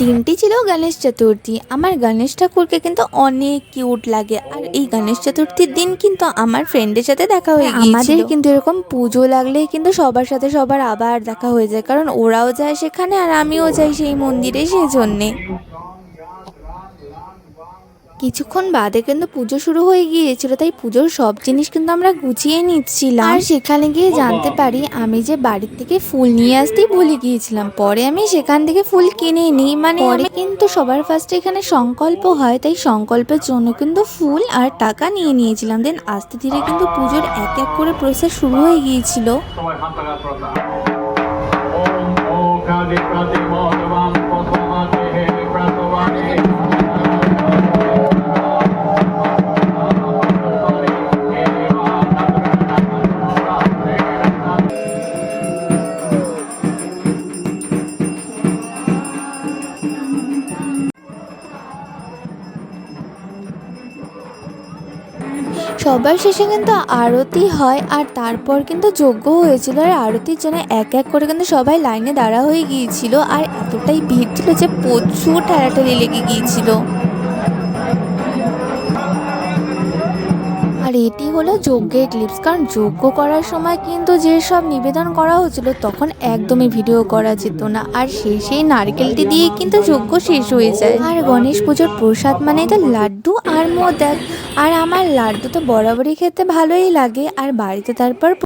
দিনটি ছিল গণেশ চতুর্থী। আমার গণেশ ঠাকুরকে কিন্তু অনেক কিউট লাগে, আর এই গণেশ চতুর্থীর দিন কিন্তু আমার ফ্রেন্ডের সাথে দেখা হয়ে গিয়েছিল। আমাদের কিন্তু এরকম পুজো লাগলেই কিন্তু সবার সাথে সবার আবার দেখা হয়ে যায়, কারণ ওরাও যায় সেখানে আর আমিও যাই সেই মন্দিরে, সেই জন্যে। কিছুক্ষণ বাদে কিন্তু পুজো শুরু হয়ে গিয়েছিল, তাই পুজোর সব জিনিস কিন্তু আমরা গুছিয়ে নিচ্ছিলাম। আর সেখানে গিয়ে জানতে পারি আমি যে বাড়ির থেকে ফুল নিয়ে আসতেই ভুলে গিয়েছিলাম। পরে আমি সেখান থেকে ফুল কিনে নিই, মানে পরে কিন্তু সবার ফার্স্টে এখানে সংকল্প হয়, তাই সংকল্পের জন্য কিন্তু ফুল আর টাকা নিয়ে নিয়েছিলাম। দেন আস্তে ধীরে কিন্তু পুজোর এক এক করে প্রসেস শুরু হয়ে গিয়েছিল। সবার শেষে কিন্তু আরতি হয়, আর তারপর কিন্তু যজ্ঞ হয়েছিল। আর আরতির জন্য এক এক করে কিন্তু সবাই লাইনে দাঁড়া হয়ে গিয়েছিল, আর এতটাই ভিড় ছিল যে প্রচুর ঠেলাঠেলি লেগে গিয়েছিল। আর এটি হলো যজ্ঞের ক্লিপস, কারণ যজ্ঞ করার সময় কিন্তু যেসব নিবেদন করা হচ্ছিল তখন একদমই ভিডিও করা যেত না, আর সেই নারকেলটি দিয়ে কিন্তু যজ্ঞ শেষ হয়ে যায়। আর গণেশ পুজোর প্রসাদ মানে তো লাড্ডু আর মোদক, আর আমার লাড্ডু তো বরাবরই খেতে ভালোই লাগে। আর বাড়িতে তারপর